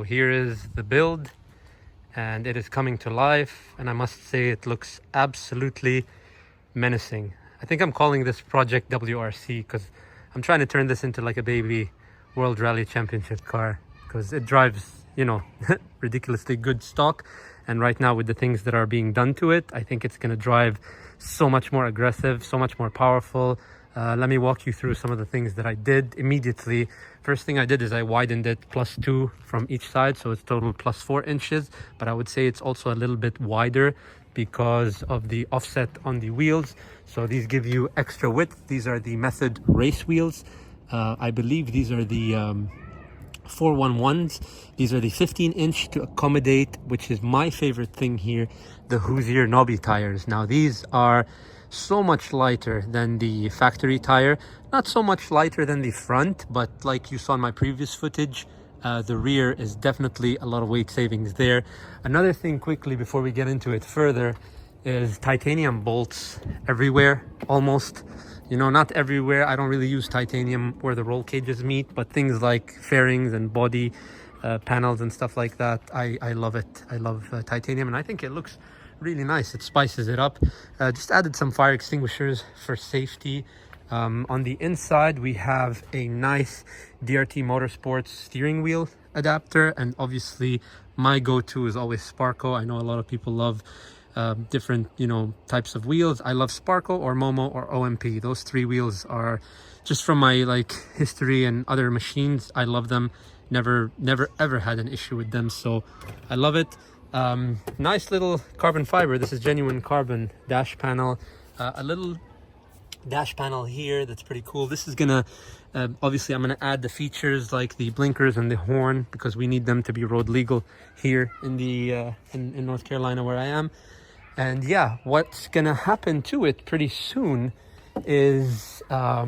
So here is the build, and it is coming to life, and I must say it looks absolutely menacing. I think I'm calling this Project WRC because I'm trying to turn this into like a baby World Rally Championship car, because it drives, you know, ridiculously good stock. And right now with the things that are being done to it, I think it's going to drive so much more aggressive, so much more powerful. Let me walk you through some of the things that I did immediately. First thing I did is I widened it +2 from each side, so it's total +4 inches, but I would say it's also a little bit wider because of the offset on the wheels. So these give you extra width. These are the Method race wheels. I believe these are the 411s. These are the 15-inch to accommodate, which is my favorite thing here, the Hoosier knobby tires. Now these are so much lighter than the factory tire, not so much lighter than the front, but like you saw in my previous footage, the rear is definitely a lot of weight savings there. Another thing quickly before we get into it further is titanium bolts everywhere, almost. You know, not everywhere. I don't really use titanium where the roll cages meet, but things like fairings and body panels and stuff like that, I love it. I love titanium, and I think it looks really nice. It spices it up. Just added some fire extinguishers for safety. On the inside we have a nice DRT Motorsports steering wheel adapter, and obviously my go-to is always Sparco. I know a lot of people love different, you know, types of wheels. I love Sparco or Momo or OMP. Those three wheels are just from my like history and other machines. I love them. Never ever had an issue with them, so I love it. Nice little carbon fiber. This is genuine carbon dash panel. A little dash panel here that's pretty cool. This is gonna obviously I'm gonna add the features like the blinkers and the horn, because we need them to be road legal here in the in North Carolina where I am. And yeah, what's gonna happen to it pretty soon is a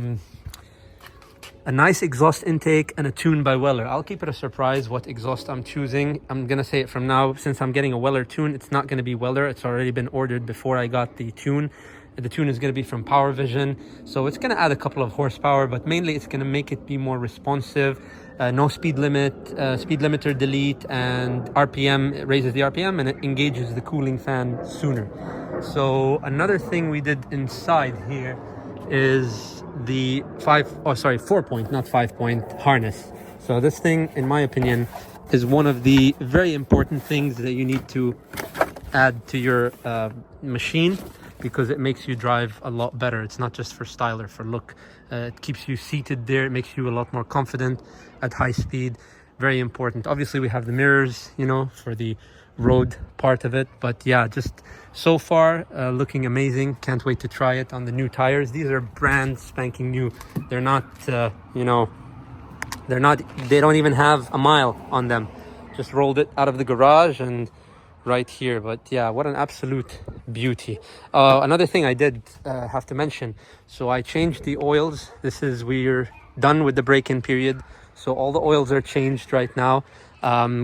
nice exhaust intake and a tune by Weller. I'll keep it a surprise what exhaust I'm choosing. I'm gonna say it from now, since I'm getting a Weller tune, it's not gonna be Weller. It's already been ordered before I got the tune. The tune is going to be from Power Vision, so it's going to add a couple of horsepower, but mainly it's going to make it be more responsive. No speed limit, speed limiter delete, and RPM, it raises the RPM and it engages the cooling fan sooner. So another thing we did inside here is the 4-point, not 5-point harness. So this thing, in my opinion, is one of the very important things that you need to add to your machine, because it makes you drive a lot better. It's not just for style or for look. It keeps you seated there. It makes you a lot more confident at high speed. Very important. Obviously we have the mirrors, you know, for the road part of it, but yeah, just so far looking amazing. Can't wait to try it on the new tires. These are brand spanking new. They're not you know, they don't even have a mile on them. Just rolled it out of the garage and right here. But yeah, what an absolute beauty. Another thing I did have to mention, so I changed the oils. We're done with the break-in period, so all the oils are changed right now.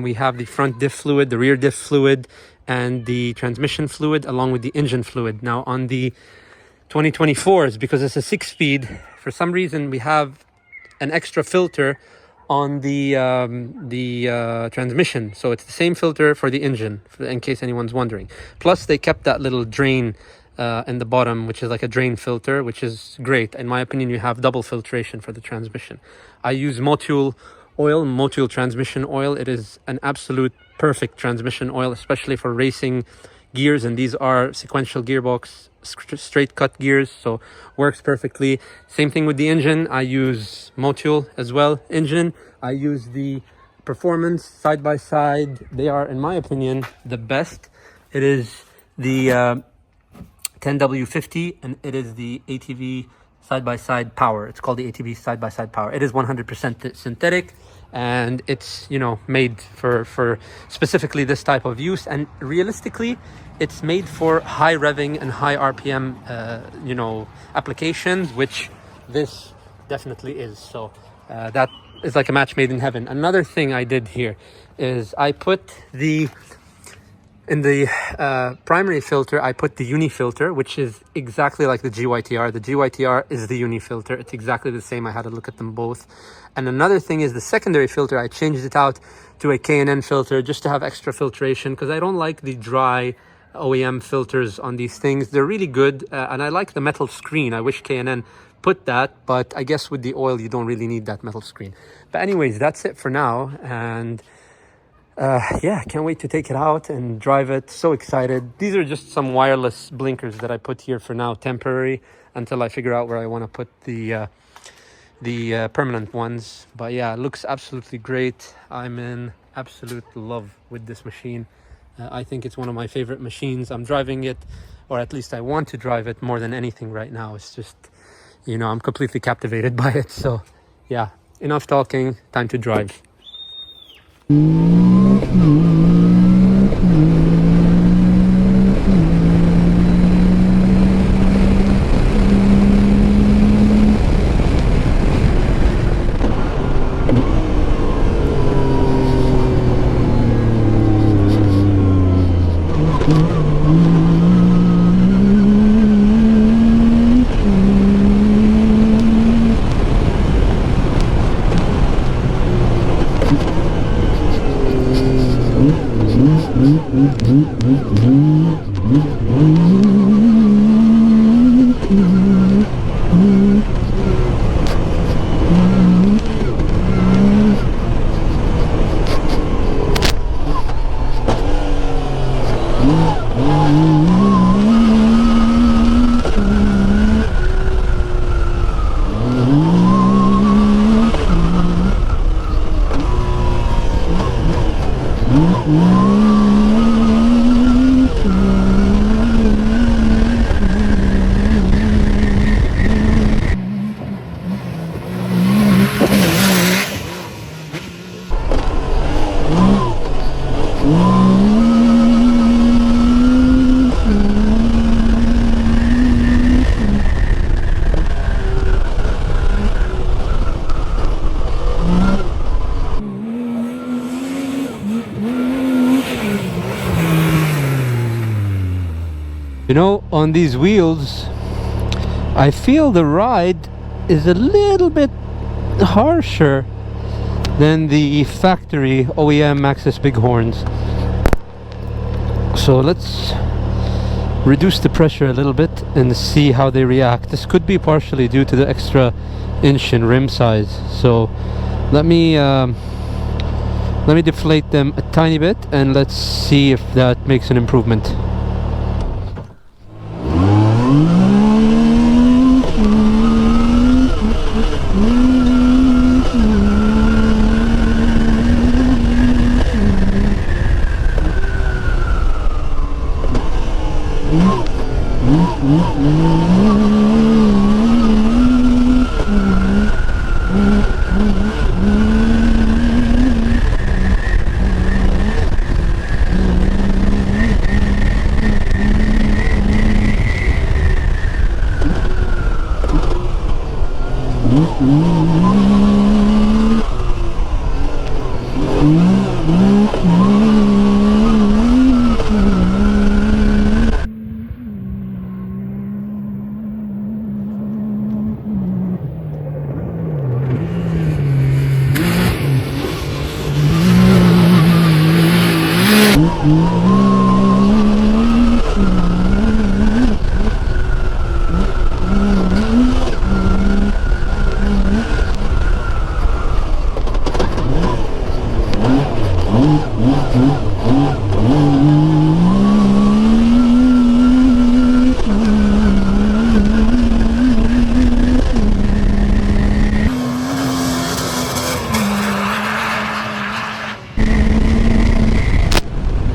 We have the front diff fluid, the rear diff fluid, and the transmission fluid, along with the engine fluid. Now on the 2024s, because it's a 6-speed, for some reason we have an extra filter on the transmission, so it's the same filter for the engine, in case anyone's wondering. Plus they kept that little drain in the bottom, which is like a drain filter, which is great. In my opinion, you have double filtration for the transmission. I use Motul oil, Motul transmission oil. It is an absolute perfect transmission oil, especially for racing gears, and these are sequential gearbox straight cut gears, so works perfectly. Same thing with the engine. I use Motul as well engine. I use the Performance side by side. They are, in my opinion, the best. It is the 10W50 and it is the ATV side by side power. It's called the ATV side by side power. It is 100% synthetic, and it's, you know, made for specifically this type of use, and realistically it's made for high revving and high RPM you know, applications, which this definitely is. So that is like a match made in heaven. Another thing I did here is I put the In the primary filter, I put the uni filter, which is exactly like the GYTR. The GYTR is the uni filter. It's exactly the same. I had to look at them both. And another thing is the secondary filter, I changed it out to a K&N filter just to have extra filtration, because I don't like the dry OEM filters on these things. They're really good, and I like the metal screen. I wish K&N put that, but I guess with the oil, you don't really need that metal screen. But anyways, that's it for now. And yeah, can't wait to take it out and drive it. So excited. These are just some wireless blinkers that I put here for now, temporary, until I figure out where I want to put the permanent ones. But yeah, it looks absolutely great. I'm in absolute love with this machine. I think it's one of my favorite machines. I'm driving it, or at least I want to drive it more than anything right now. It's just, you know, I'm completely captivated by it. So yeah, enough talking, time to drive. You know, on these wheels, I feel the ride is a little bit harsher than the factory OEM Maxxis Bighorns. So let's reduce the pressure a little bit and see how they react. This could be partially due to the extra inch in rim size. So let me deflate them a tiny bit and let's see if that makes an improvement.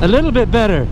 A little bit better.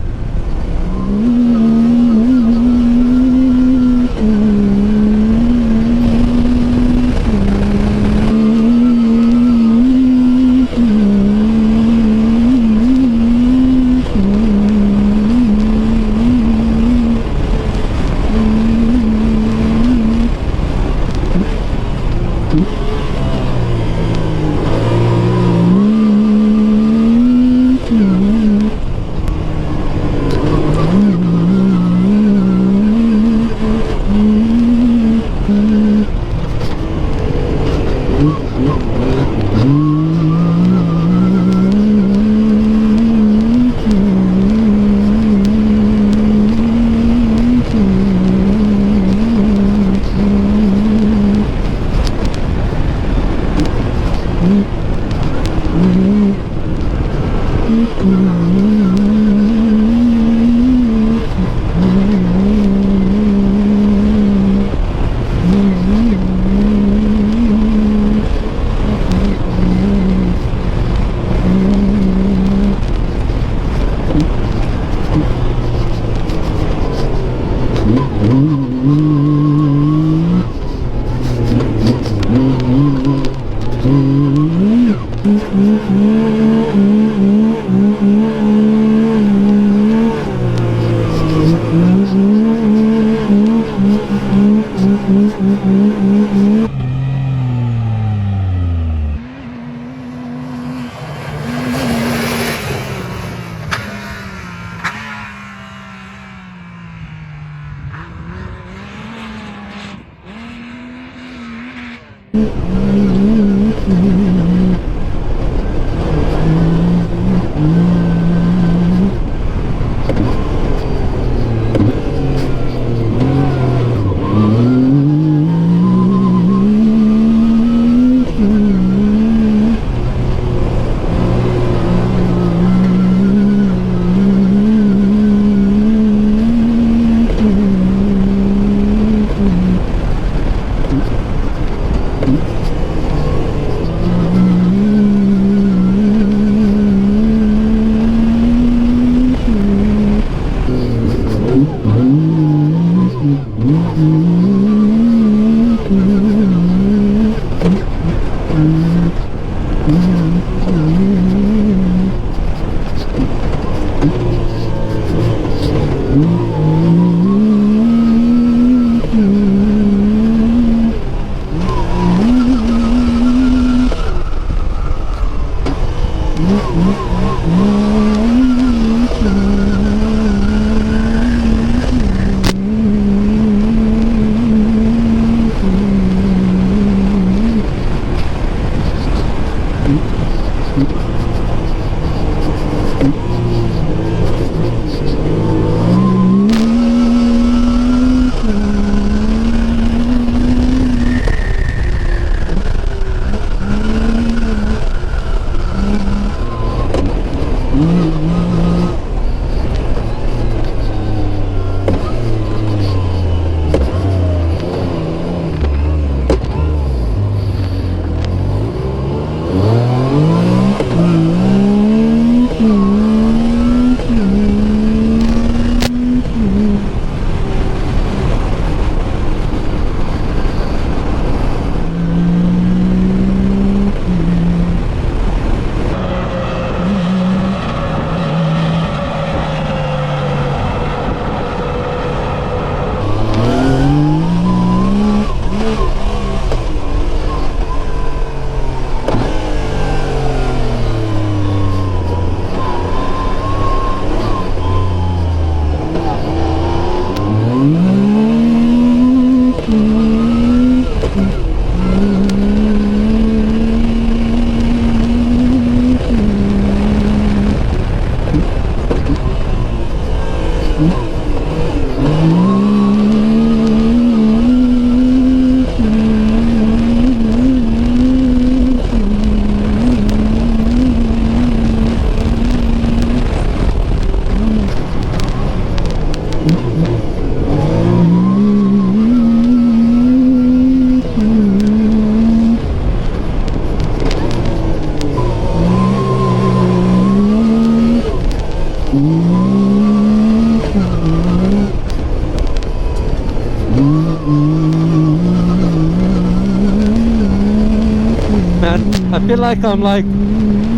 Man, I feel like I'm like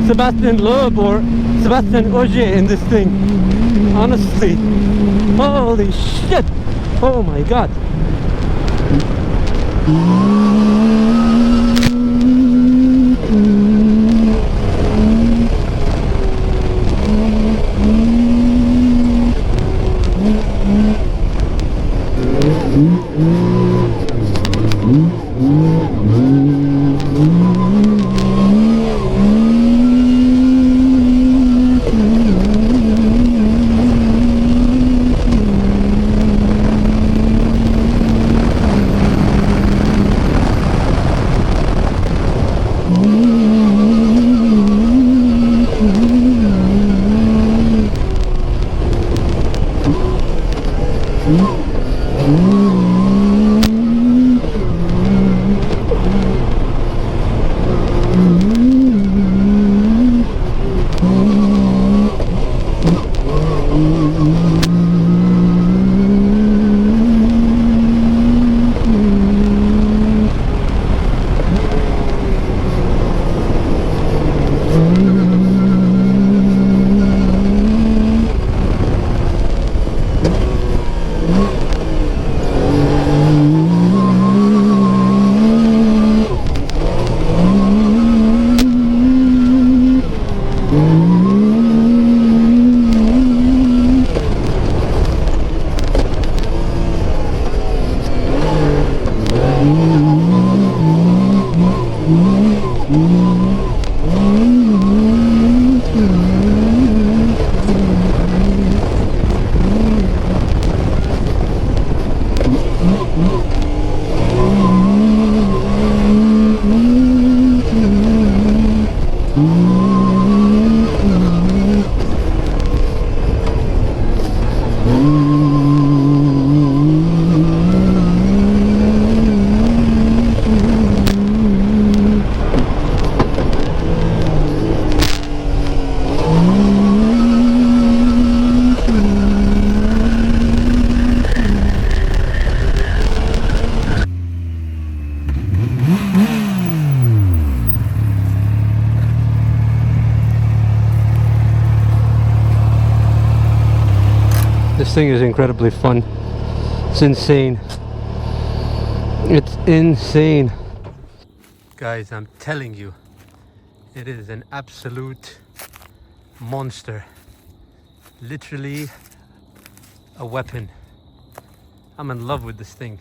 Sebastian Loeb or Sebastian Ogier in this thing. Honestly. Holy shit! Oh my god. This thing is incredibly fun. It's insane. It's insane. Guys, I'm telling you, it is an absolute monster. Literally a weapon. I'm in love with this thing.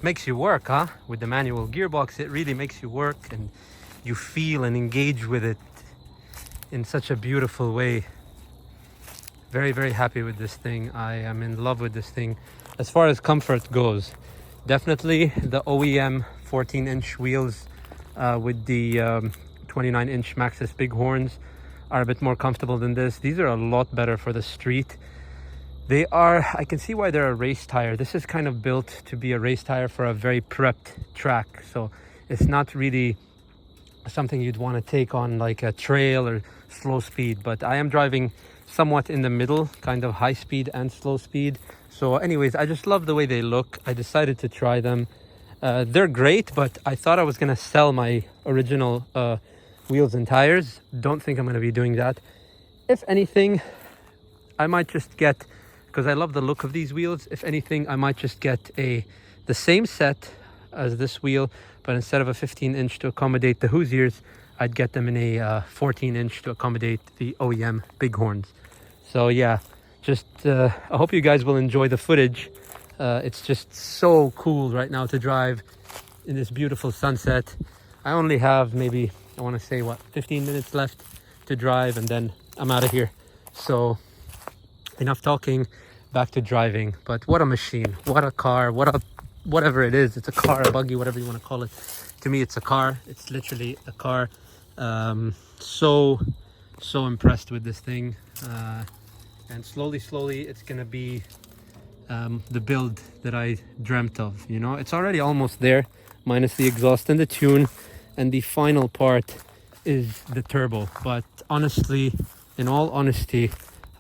Makes you work, huh? With the manual gearbox, it really makes you work, and you feel and engage with it in such a beautiful way. Very, very happy with this thing. I am in love with this thing. As far as comfort goes, definitely the OEM 14-inch wheels with the 29-inch Maxxis Bighorns are a bit more comfortable than this. These are a lot better for the street. They are, I can see why they're a race tire. This is kind of built to be a race tire for a very prepped track. So it's not really something you'd want to take on like a trail or slow speed. But I am driving somewhat in the middle, kind of high speed and slow speed. So anyways, I just love the way they look. I decided to try them. They're great, but I thought I was going to sell my original wheels and tires. Don't think I'm going to be doing that. If anything, I might just get, because I love the look of these wheels, if anything, I might just get the same set as this wheel, but instead of a 15-inch to accommodate the Hoosiers, I'd get them in a 14-inch to accommodate the OEM Bighorns. So yeah, just I hope you guys will enjoy the footage. It's just so cool right now to drive in this beautiful sunset. I only have maybe, I want to say, what, 15 minutes left to drive, and then I'm out of here. So enough talking, back to driving. But what a machine, what a car, whatever it is. It's a car, a buggy, whatever you want to call it. To me, it's a car. It's literally a car. So impressed with this thing. And slowly it's gonna be the build that I dreamt of. You know, it's already almost there, minus the exhaust and the tune, and the final part is the turbo. But honestly, in all honesty,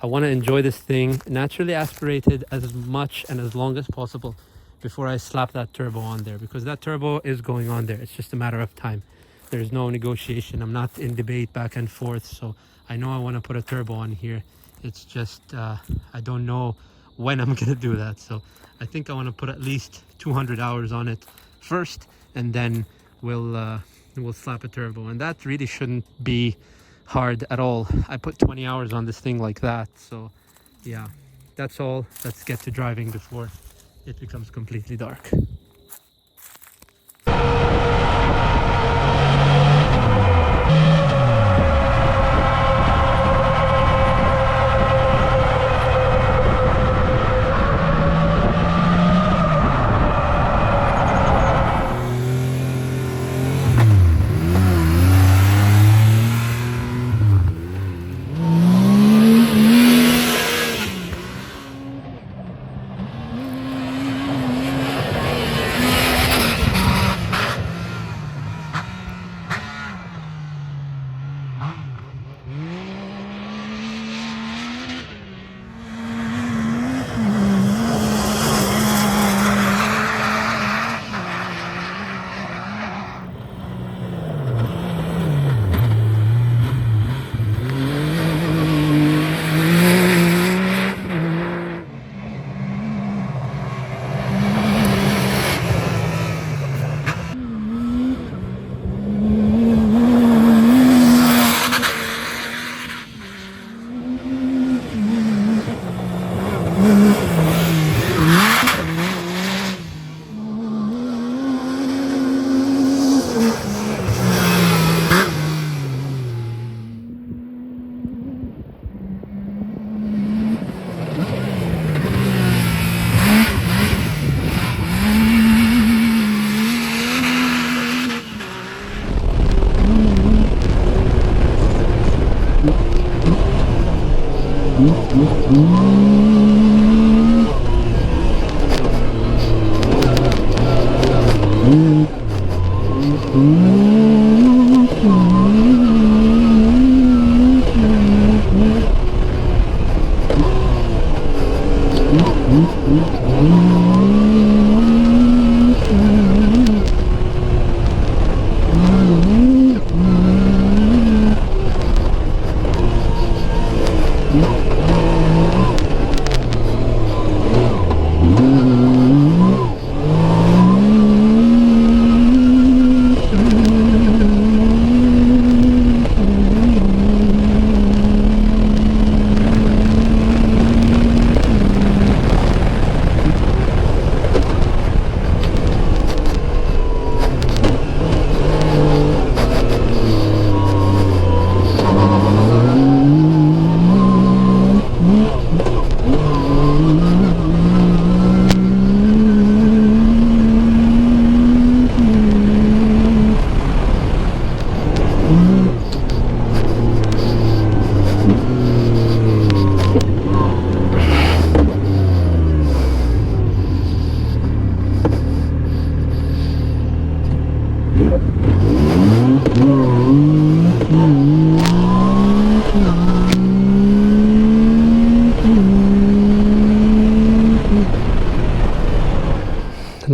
I want to enjoy this thing naturally aspirated as much and as long as possible before I slap that turbo on there, because that turbo is going on there. It's just a matter of time. There's no negotiation. I'm not in debate back and forth. So I know I want to put a turbo on here. It's just I don't know when I'm gonna do that. So I think I want to put at least 200 hours on it first, and then we'll slap a turbo, and that really shouldn't be hard at all. I put 20 hours on this thing like that. So yeah, that's all. Let's get to driving before it becomes completely dark.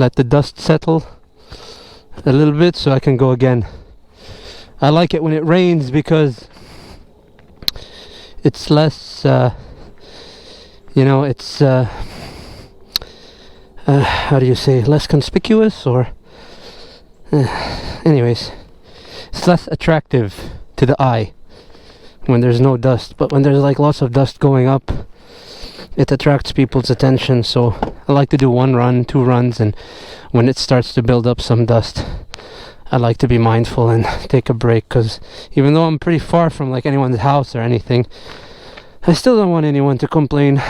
let the dust settle a little bit so I can go again. I like it when it rains because it's less it's how do you say, less conspicuous, or anyways, it's less attractive to the eye when there's no dust. But when there's like lots of dust going up, it attracts people's attention. So I like to do 1 run, 2 runs, and when it starts to build up some dust, I like to be mindful and take a break, because even though I'm pretty far from like anyone's house or anything, I still don't want anyone to complain.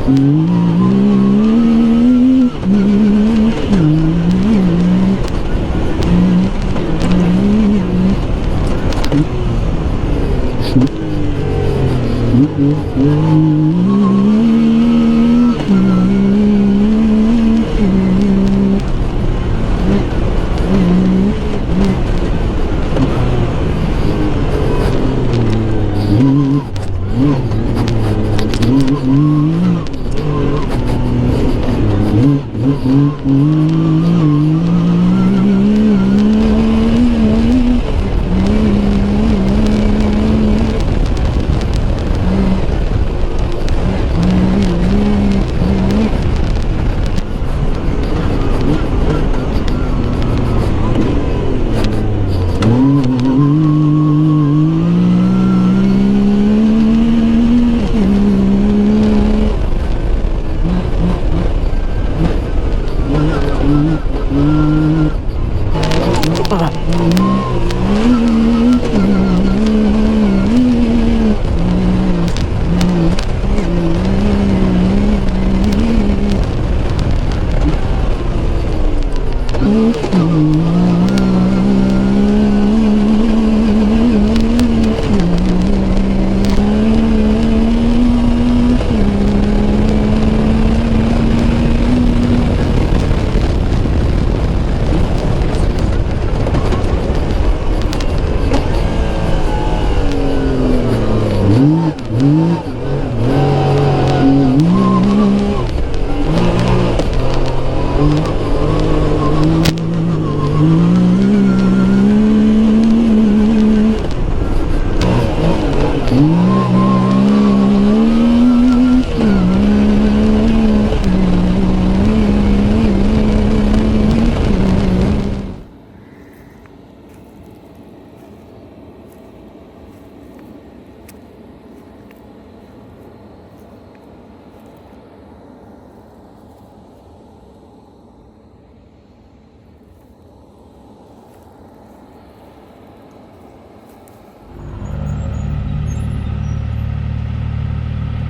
Mm.